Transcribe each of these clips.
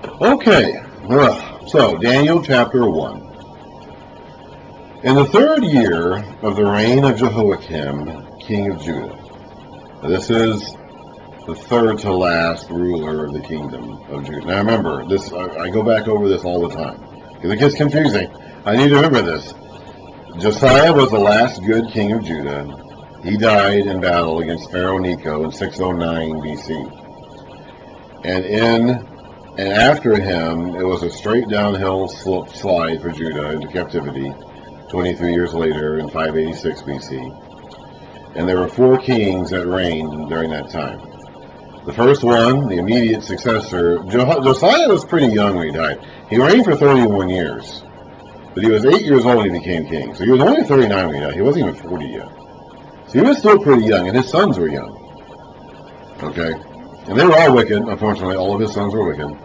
Okay, so Daniel chapter 1. In the third year of the reign of Jehoiakim, king of Judah. This is the third to last ruler of the kingdom of Judah. Now remember, this I go back over this all the time because it gets confusing. I need to remember this. Josiah was the last good king of Judah. He died in battle against Pharaoh Necho in 609 BC. And after him, it was a straight downhill slide for Judah into captivity 23 years later in 586 BC. And there were 4 kings that reigned during that time. The first one, the immediate successor, Josiah was pretty young when he died. He reigned for 31 years. But he was 8 years old when he became king. So he was only 39 when he died. He wasn't even 40 yet. So he was still pretty young, and his sons were young. Okay? And they were all wicked. Unfortunately, all of his sons were wicked.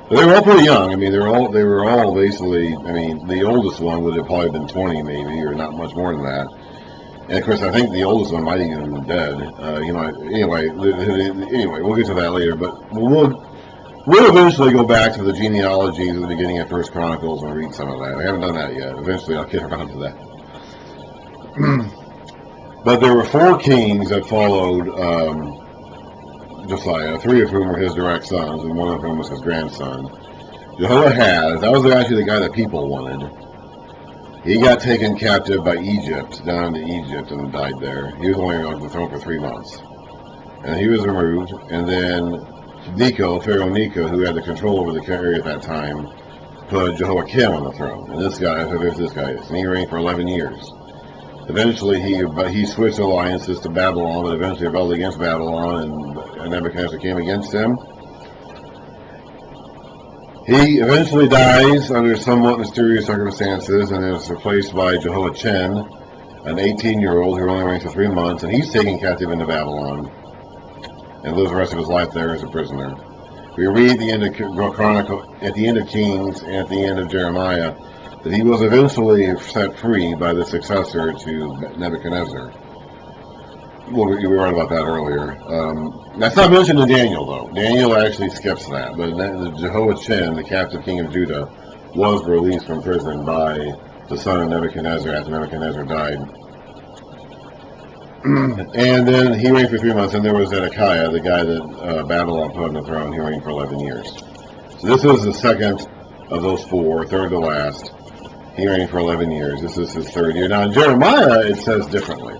But they were all pretty young. I mean, they were all basically, I mean, the oldest one would have probably been 20 maybe, or not much more than that. And of course, I think the oldest one might even have been dead. Anyway, we'll get to that later. But we'll eventually go back to the genealogies at the beginning of First Chronicles and read some of that. I haven't done that yet. Eventually, I'll get around to that. But there were 4 kings that followed Josiah, 3 of whom were his direct sons, and 1 of whom was his grandson. Jehoahaz, that was actually the guy that people wanted. He got taken captive by Egypt, down to Egypt, and died there. He was only on the throne for 3 months. And he was removed, and then Pharaoh Necho, who had the control over the area at that time, put Jehoiakim on the throne. And this guy is. And he reigned for 11 years. Eventually, he switched alliances to Babylon, but eventually rebelled against Babylon, and Nebuchadnezzar came against him. He eventually dies under somewhat mysterious circumstances and is replaced by Jehoiachin, an 18-year-old who only reigns for 3 months, and he's taken captive into Babylon and lives the rest of his life there as a prisoner. We read at the end of Kings, and at the end of Jeremiah, that he was eventually set free by the successor to Nebuchadnezzar. Well, we read about that earlier. That's not mentioned in Daniel, though. Daniel actually skips that. But Jehoiachin, the captive king of Judah, was released from prison by the son of Nebuchadnezzar after Nebuchadnezzar died. And then he reigned for 3 months, and there was Zedekiah, the guy that Babylon put on the throne. He reigned for 11 years. So this is the second of those 4, third to last. He reigned for 11 years. This is his 3rd year. Now in Jeremiah, it says differently.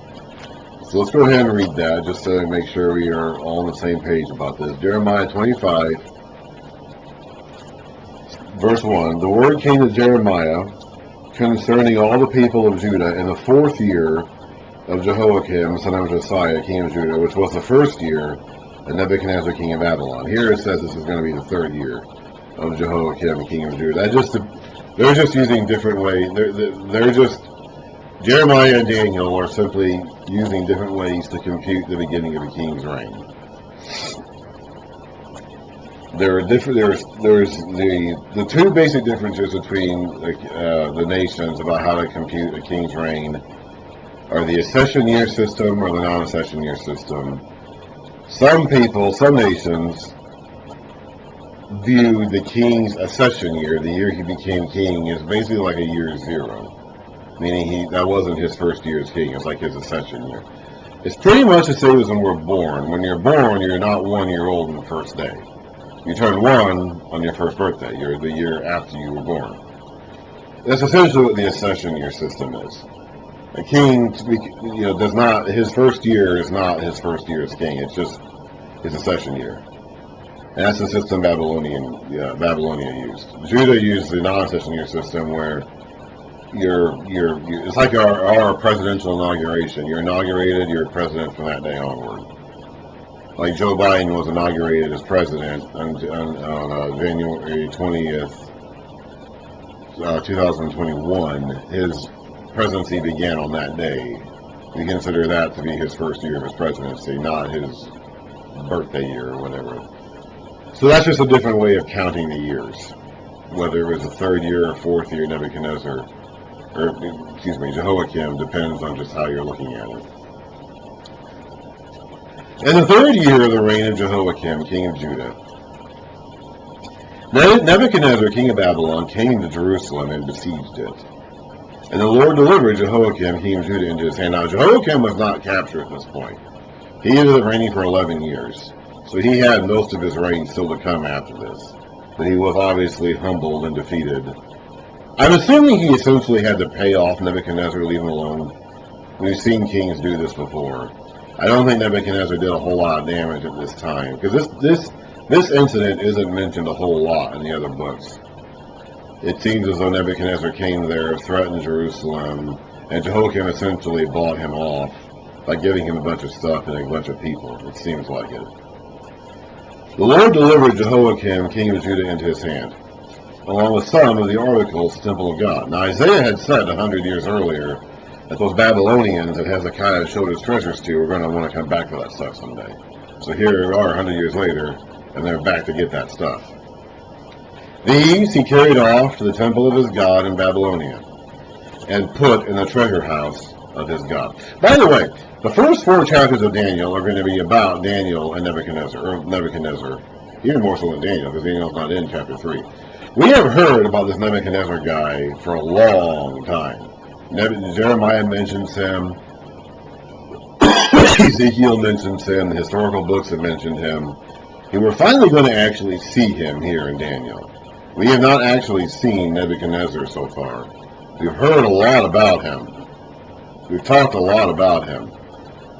So let's go ahead and read that, just to make sure we are all on the same page about this. Jeremiah 25, verse 1. The word came to Jeremiah concerning all the people of Judah in the 4th year of Jehoiakim, son of Josiah, king of Judah, which was the 1st year of Nebuchadnezzar, king of Babylon. Here it says this is going to be the 3rd year of Jehoiakim, king of Judah. They're just using different ways. They're just, Jeremiah and Daniel are simply using different ways to compute the beginning of a king's reign. There's the 2 basic differences between the nations about how to compute a king's reign are the accession year system or the non-accession year system. Some people, some nations, view the king's accession year, the year he became king, as basically like a year 0. Meaning that wasn't his first year as king, it's like his accession year. It's pretty much the same as when we're born. When you're born, you're not 1 year old on the first day. You turn 1 on your first birthday. You're the year after you were born. That's essentially what the accession year system is. A king, does not, his first year is not his first year as king. It's just his accession year. And that's the system Babylonia used. Judah used the non-accession year system where it's like our presidential inauguration. You're inaugurated, you're president from that day onward. Like Joe Biden was inaugurated as president on January 20th, 2021. His presidency began on that day. We consider that to be his first year of his presidency, not his birthday year or whatever. So that's just a different way of counting the years. Whether it was the 3rd year or 4th year Nebuchadnezzar, Jehoiakim, depends on just how you're looking at it. In the 3rd year of the reign of Jehoiakim, king of Judah, Nebuchadnezzar, king of Babylon, came to Jerusalem and besieged it. And the Lord delivered Jehoiakim, king of Judah, into his hand. Now, Jehoiakim was not captured at this point. He ended up reigning for 11 years. So he had most of his reign still to come after this. But he was obviously humbled and defeated. I'm assuming he essentially had to pay off Nebuchadnezzar, leave him alone. We've seen kings do this before. I don't think Nebuchadnezzar did a whole lot of damage at this time, because this incident isn't mentioned a whole lot in the other books. It seems as though Nebuchadnezzar came there, threatened Jerusalem, and Jehoiakim essentially bought him off by giving him a bunch of stuff and a bunch of people. It seems like it. The Lord delivered Jehoiakim, king of Judah, into his hand, along with some of the articles of the temple of God. Now Isaiah had said 100 years earlier that those Babylonians that Hezekiah showed his treasures to were going to want to come back for that stuff someday. So here we are 100 years later, and they're back to get that stuff. These he carried off to the temple of his God in Babylonia, and put in the treasure house of his God. By the way, the first 4 chapters of Daniel are going to be about Daniel and Nebuchadnezzar, even more so than Daniel, because Daniel's not in chapter 3. We have heard about this Nebuchadnezzar guy for a long time. Jeremiah mentions him, Ezekiel mentions him, the historical books have mentioned him, and we're finally going to actually see him here in Daniel. We have not actually seen Nebuchadnezzar so far. We've heard a lot about him. We've talked a lot about him.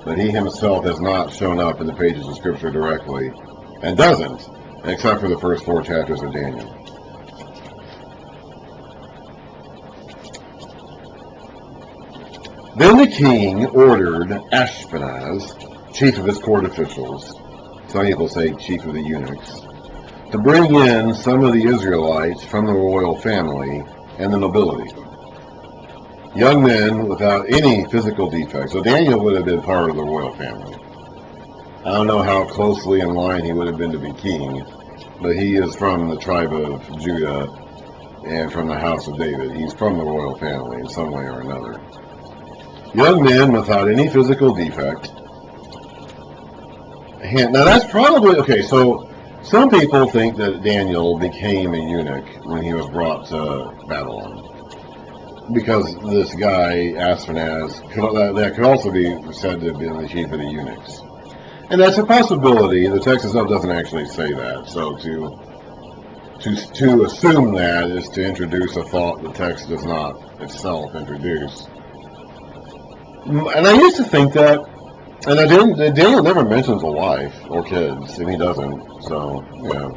But he himself has not shown up in the pages of Scripture directly, and doesn't, except for the first 4 chapters of Daniel. Then the king ordered Ashpenaz, chief of his court officials, some people say chief of the eunuchs, to bring in some of the Israelites from the royal family and the nobility. Young men without any physical defects. So Daniel would have been part of the royal family. I don't know how closely in line he would have been to be king, but he is from the tribe of Judah and from the house of David. He's from the royal family in some way or another. Young men without any physical defect. Now that's probably, okay, so some people think that Daniel became a eunuch when he was brought to Babylon, because this guy, Ashpenaz, that could also be said to have been the chief of the eunuchs. And that's a possibility. The text itself doesn't actually say that. So to assume that is to introduce a thought the text does not itself introduce. And I used to think that, and Daniel never mentions a wife or kids, and he doesn't. So, yeah.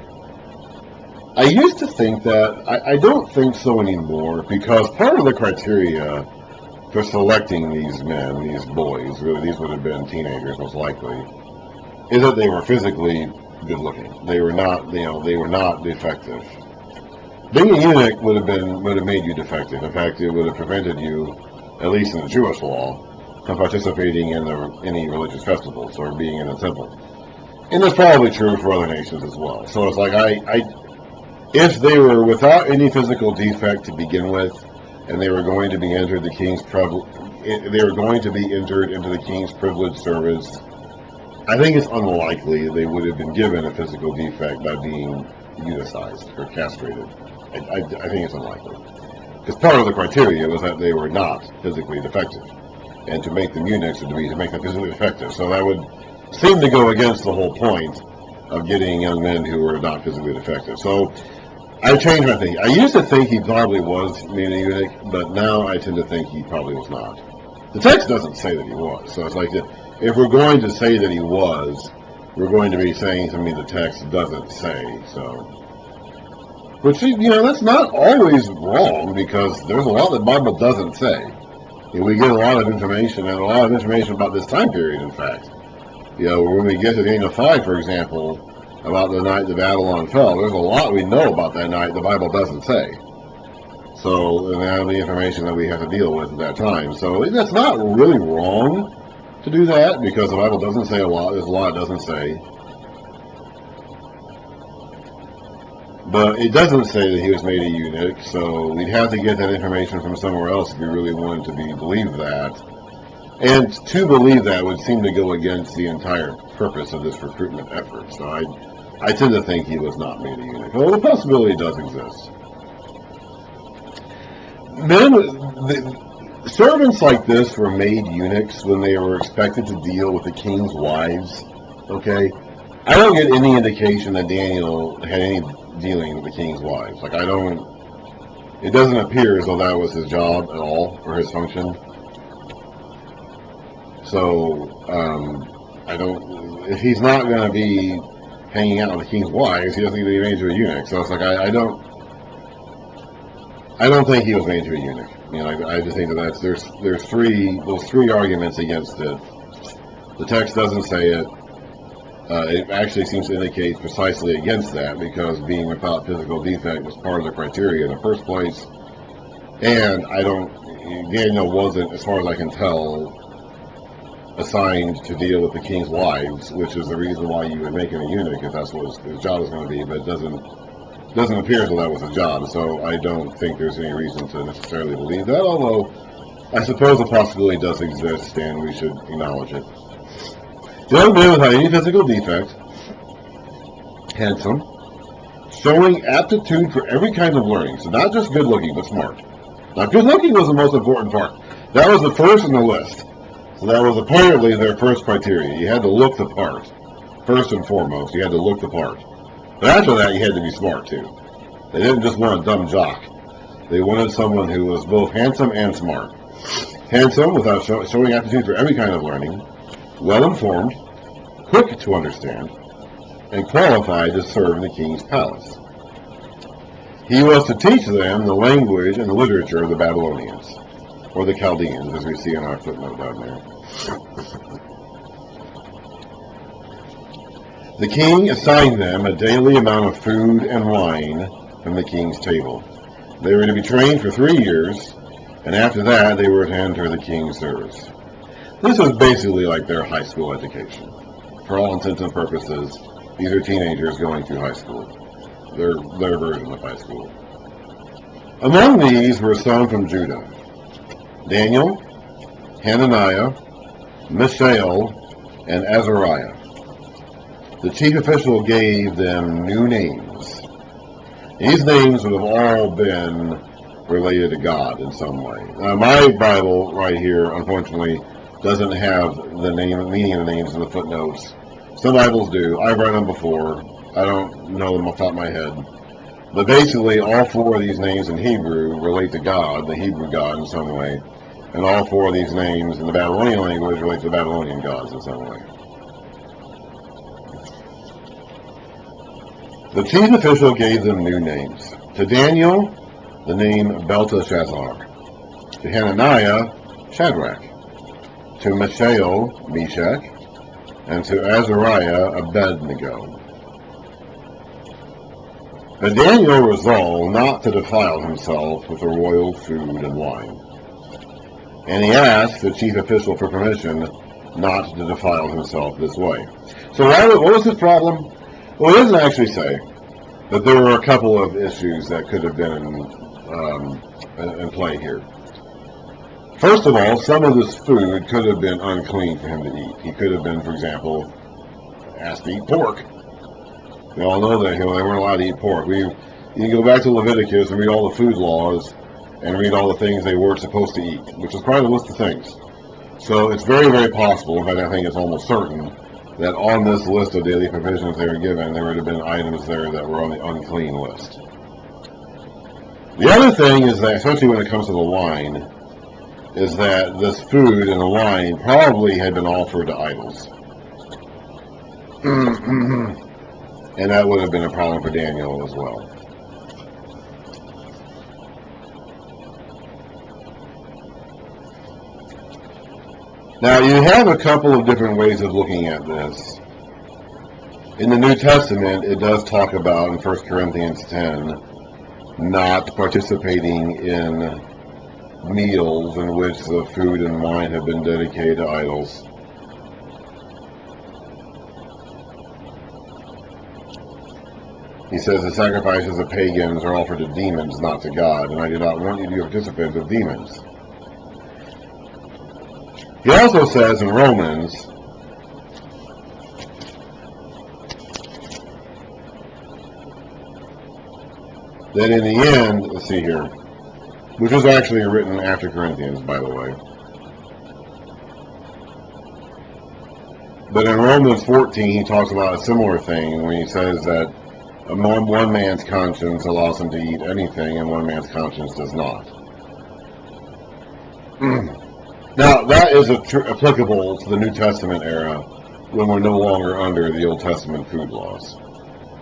I used to think that, I don't think so anymore, because part of the criteria for selecting these men, these boys, really these would have been teenagers most likely, is that they were physically good looking. They were not, they were not defective. Being a eunuch would have made you defective. In fact, it would have prevented you, at least in the Jewish law, from participating in any religious festivals or being in a temple. And that's probably true for other nations as well. So it's like if they were without any physical defect to begin with, and they were going to be entered into the king's privileged service, I think it's unlikely they would have been given a physical defect by being euthanized or castrated. I think it's unlikely, because part of the criteria was that they were not physically defective, and to make them eunuchs would be to make them physically defective. So that would seem to go against the whole point of getting young men who were not physically defective. So I changed my thinking. I used to think he probably was being a eunuch, but now I tend to think he probably was not. The text doesn't say that he was. So it's like, if we're going to say that he was, we're going to be saying something the text doesn't say. So, which, that's not always wrong, because there's a lot that the Bible doesn't say. We get a lot of information, and a lot of information about this time period, in fact. When we get to Daniel 5, for example, about the night that Babylon fell, there's a lot we know about that night the Bible doesn't say. So, and that's the information that we have to deal with at that time. So, that's not really wrong to do that, because the Bible doesn't say a lot. There's a lot it doesn't say. But it doesn't say that he was made a eunuch, so we'd have to get that information from somewhere else if we really wanted to believe that. And to believe that would seem to go against the entire purpose of this recruitment effort. So I tend to think he was not made a eunuch, although the possibility does exist. Servants like this were made eunuchs when they were expected to deal with the king's wives. Okay? I don't get any indication that Daniel had any dealing with the king's wives. Like, it doesn't appear as though that was his job at all, or his function. So, if he's not going to be hanging out with the king's wives, he doesn't need to be made to a eunuch. So it's like, I don't think he was made to a eunuch. You know, I just think that there's those three arguments against it. The text doesn't say it. It actually seems to indicate precisely against that, because being without physical defect was part of the criteria in the first place. And Daniel wasn't, as far as I can tell, assigned to deal with the king's wives, which is the reason why you would make him a eunuch if that's what his job is going to be. But it doesn't appear as though that was a job, so I don't think there's any reason to necessarily believe that, although I suppose the possibility does exist and we should acknowledge it. Young man without any physical defect, handsome, showing aptitude for every kind of learning, so not just good looking, but smart. Now, good looking was the most important part. That was the first in the list. So that was apparently their first criteria. You had to look the part. First and foremost, you had to look the part. But after that, you had to be smart, too. They didn't just want a dumb jock. They wanted someone who was both handsome and smart. Handsome, without showing aptitude for every kind of learning, well-informed, quick to understand, and qualified to serve in the king's palace. He was to teach them the language and the literature of the Babylonians, or the Chaldeans, as we see in our footnote down there. The king assigned them a daily amount of food and wine from the king's table. They were to be trained for 3 years, and after that they were to enter the king's service. This was basically like their high school education. For all intents and purposes, these are teenagers going through high school. Their version of high school. Among these were some from Judah: Daniel, Hananiah, Mishael, and Azariah. The chief official gave them new names. These names would have all been related to God in some way. My Bible right here, unfortunately, doesn't have the meaning of the names in the footnotes. Some Bibles do. I've read them before. I don't know them off the top of my head. But basically, all 4 of these names in Hebrew relate to God, the Hebrew God, in some way. And all 4 of these names in the Babylonian language relate to the Babylonian gods in some way. The chief official gave them new names. To Daniel, the name Belteshazzar. To Hananiah, Shadrach. To Mishael, Meshach. And to Azariah, Abednego. But Daniel resolved not to defile himself with the royal food and wine. And he asked the chief official for permission not to defile himself this way. So what was his problem? Well, it doesn't actually say, but there were a couple of issues that could have been in play here. First of all, some of this food could have been unclean for him to eat. He could have been, for example, asked to eat pork. We all know that they weren't allowed to eat pork. You can go back to Leviticus and read all the food laws and read all the things they weren't supposed to eat, which is quite a list of things. So it's very, very possible, in fact I think it's almost certain, that on this list of daily provisions they were given, there would have been items there that were on the unclean list. The other thing is that, especially when it comes to the wine, is that this food and the wine probably had been offered to idols. And that would have been a problem for Daniel as well. Now, you have a couple of different ways of looking at this. In the New Testament, it does talk about, in 1 Corinthians 10, not participating in meals in which the food and wine have been dedicated to idols. He says the sacrifices of pagans are offered to demons, not to God, and I do not want you to be participants of demons. He also says in Romans that in the end, let's see here, which was actually written after Corinthians, by the way. But in Romans 14, he talks about a similar thing when he says that one man's conscience allows him to eat anything and one man's conscience does not. Now, that is applicable to the New Testament era when we're no longer under the Old Testament food laws.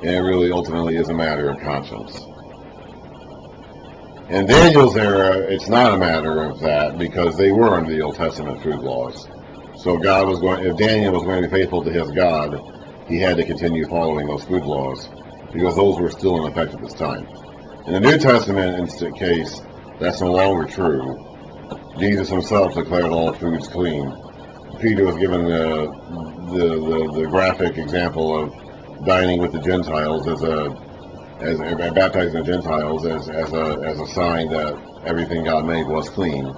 And it really ultimately is a matter of conscience. In Daniel's era, it's not a matter of that because they were under the Old Testament food laws. So God was going, if Daniel was going to be faithful to his God, he had to continue following those food laws because those were still in effect at this time. In the New Testament case, that's no longer true. Jesus himself declared all foods clean. Peter was given the graphic example of dining with the Gentiles as baptizing the Gentiles as a sign that everything God made was clean.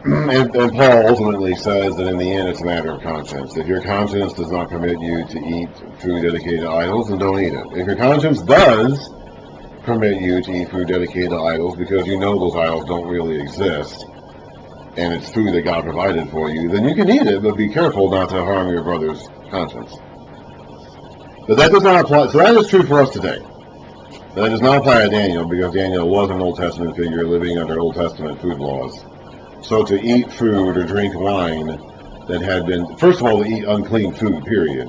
And Paul ultimately says that in the end it's a matter of conscience. If your conscience does not permit you to eat food dedicated to idols, then don't eat it. If your conscience does permit you to eat food dedicated to idols because you know those idols don't really exist and it's food that God provided for you, then you can eat it, but be careful not to harm your brother's conscience. But that does not apply. So that is true for us today. That does not apply to Daniel because Daniel was an Old Testament figure living under Old Testament food laws. So to eat food or drink wine that had been, first of all, to eat unclean food, period,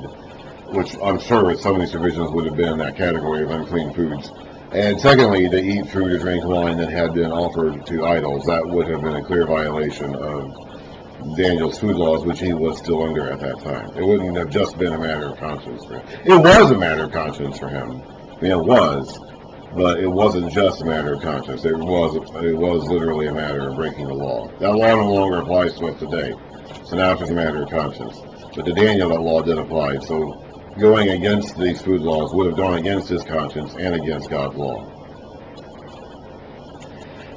which I'm sure some of these provisions would have been in that category of unclean foods. And secondly, to eat food or drink wine that had been offered to idols, that would have been a clear violation of Daniel's food laws, which he was still under at that time. It wouldn't have just been a matter of conscience for him. It was a matter of conscience for him. I mean, it was. But it wasn't just a matter of conscience. It was literally a matter of breaking the law. That law no longer applies to us today. So now it's just a matter of conscience. But to Daniel, that law did apply. So going against these food laws would have gone against his conscience and against God's law.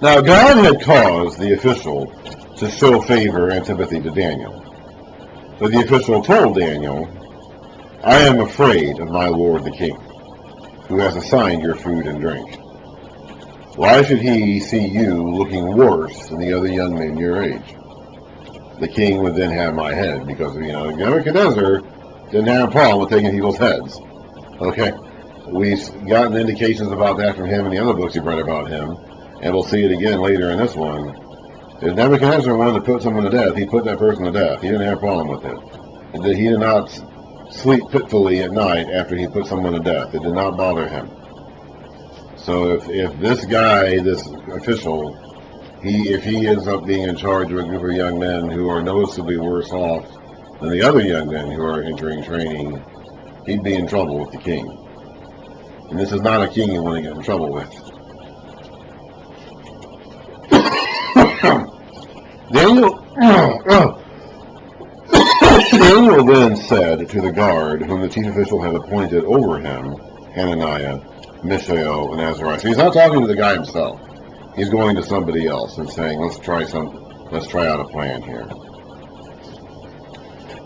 Now, God had caused the official to show favor and sympathy to Daniel. But the official told Daniel, "I am afraid of my lord the king, who has assigned your food and drink. Why should he see you looking worse than the other young men your age? The king would then have my head," because, Nebuchadnezzar didn't have a problem with taking people's heads. Okay? We've gotten indications about that from him in the other books you've read about him, and we'll see it again later in this one. If Nebuchadnezzar wanted to put someone to death, he put that person to death. He didn't have a problem with it. He did not sleep fitfully at night after he put someone to death. It did not bother him. So if this guy, this official, if he ends up being in charge of a group of young men who are noticeably worse off than the other young men who are entering training, he'd be in trouble with the king. And this is not a king you want to get in trouble with. Daniel then said to the guard, whom the chief official had appointed over him, Hananiah, Mishael, and Azariah. So he's not talking to the guy himself. He's going to somebody else and saying, let's try out a plan here.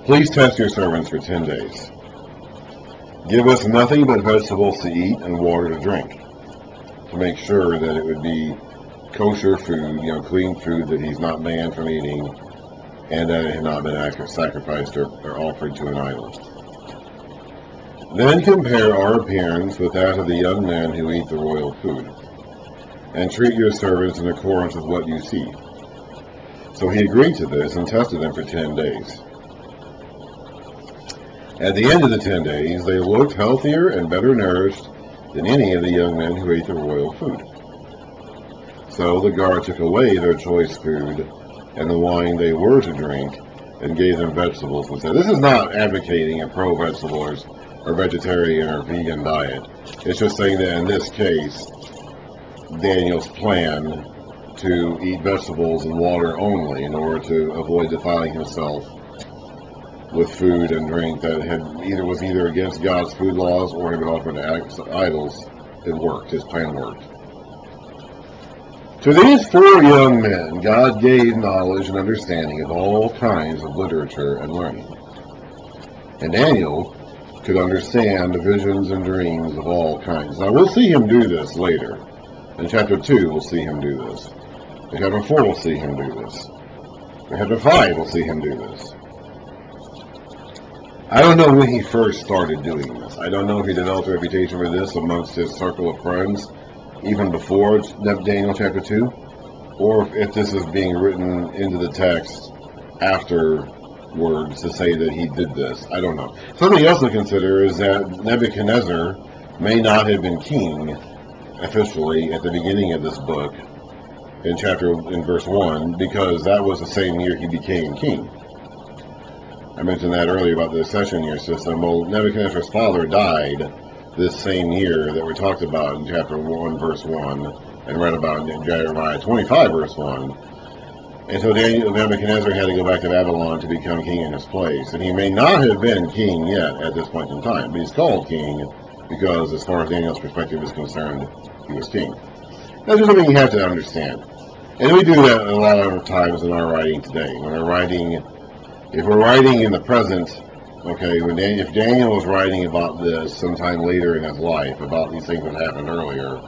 Please test your servants for 10 days. Give us nothing but vegetables to eat and water to drink, to make sure that it would be kosher food, clean food that he's not banned from eating, and that it had not been sacrificed or offered to an idol. Then compare our appearance with that of the young men who eat the royal food, and treat your servants in accordance with what you see. So he agreed to this and tested them for 10 days. At the end of the 10 days, they looked healthier and better nourished than any of the young men who ate the royal food. So the guard took away their choice food and the wine they were to drink, and gave them vegetables instead. This is not advocating a pro-vegetables or vegetarian or vegan diet. It's just saying that in this case, Daniel's plan to eat vegetables and water only in order to avoid defiling himself with food and drink that was either against God's food laws or had been offered to idols, it worked. His plan worked. To these 4 young men, God gave knowledge and understanding of all kinds of literature and learning. And Daniel could understand the visions and dreams of all kinds. Now, we'll see him do this later. In chapter 2, we'll see him do this. In chapter 4, we'll see him do this. In chapter 5, we'll see him do this. I don't know when he first started doing this. I don't know if he developed a reputation for this amongst his circle of friends, even before Daniel chapter 2, or if this is being written into the text afterwards to say that he did this. I don't know. Something else to consider is that Nebuchadnezzar may not have been king officially at the beginning of this book in verse 1, because that was the same year he became king. I mentioned that earlier about the accession year system. Well, Nebuchadnezzar's father died this same year that we talked about in chapter 1, verse 1, and read about in Jeremiah 25, verse 1. And so Nebuchadnezzar had to go back to Babylon to become king in his place. And he may not have been king yet at this point in time, but he's called king because, as far as Daniel's perspective is concerned, he was king. That's just something you have to understand. And we do that a lot of times in our writing today. When we're writing, if we're writing in the present, okay, if Daniel was writing about this sometime later in his life, about these things that happened earlier,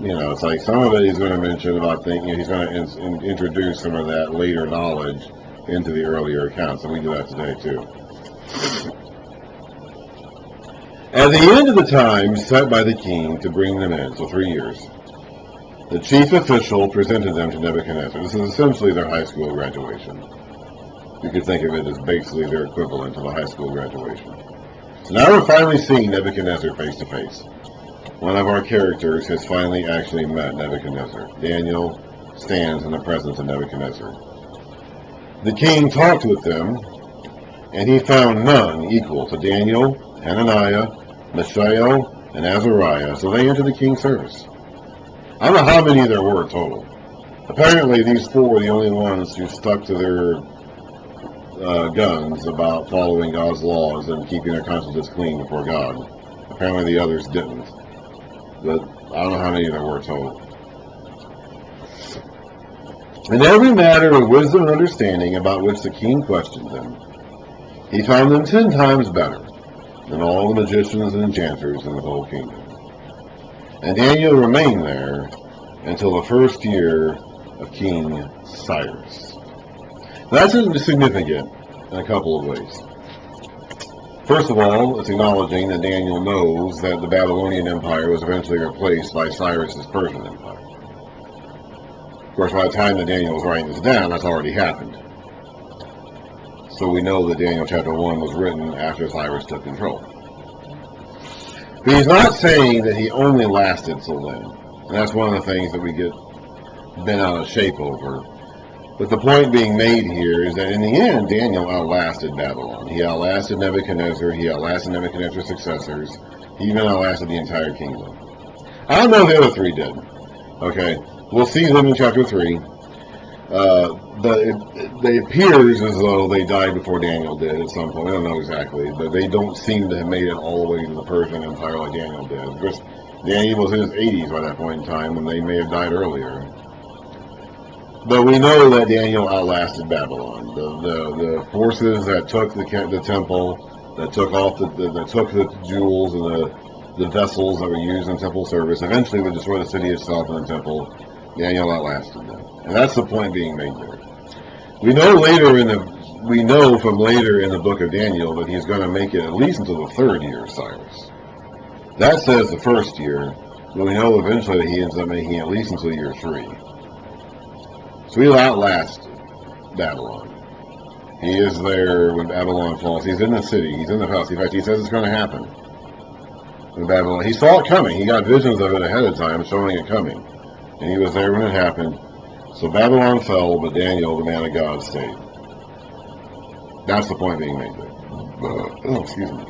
it's like some of it he's going to mention about things, he's going to introduce some of that later knowledge into the earlier accounts, and we do that today too. At the end of the time set by the king to bring them in, so 3 years, the chief official presented them to Nebuchadnezzar. This is essentially their high school graduation. You could think of it as basically their equivalent to the high school graduation. So now we're finally seeing Nebuchadnezzar face to face. One of our characters has finally actually met Nebuchadnezzar. Daniel stands in the presence of Nebuchadnezzar. The king talked with them, and he found none equal to Daniel, Hananiah, Mishael, and Azariah, so they entered the king's service. I don't know how many there were total. Apparently these four were the only ones who stuck to their guns about following God's laws and keeping their consciences clean before God. Apparently the others didn't. But I don't know how many there were total. In every matter of wisdom and understanding about which the king questioned them, he found them 10 times better than all the magicians and enchanters in the whole kingdom. And Daniel remained there until the first year of King Cyrus. That's significant in a couple of ways. First of all, it's acknowledging that Daniel knows that the Babylonian Empire was eventually replaced by Cyrus's Persian Empire. Of course, by the time that Daniel was writing this down, that's already happened. So we know that Daniel chapter 1 was written after Cyrus took control. But he's not saying that he only lasted till then. And that's one of the things that we get bent out of shape over. But the point being made here is that in the end, Daniel outlasted Babylon. He outlasted Nebuchadnezzar. He outlasted Nebuchadnezzar's successors. He even outlasted the entire kingdom. I don't know if the other three did. Okay, we'll see them in chapter 3. It appears as though they died before Daniel did at some point. I don't know exactly, but they don't seem to have made it all the way to the Persian Empire like Daniel did. Of course, Daniel was in his 80s by that point in time, and they may have died earlier. But we know that Daniel outlasted Babylon. The forces that took the temple, that took off that took the jewels and the vessels that were used in temple service, eventually would destroy the city itself and the temple. Daniel outlasted them, and that's the point being made there. We know from later in the book of Daniel that he's going to make it at least until the 3rd year of Cyrus. That says the 1st year, but we know eventually that he ends up making it at least until year 3. So he'll outlast Babylon. He is there when Babylon falls. He's in the city. He's in the house. In fact, he says it's going to happen. When Babylon, he saw it coming. He got visions of it ahead of time, showing it coming. And he was there when it happened. So Babylon fell, but Daniel, the man of God, stayed. That's the point being made there. Excuse me.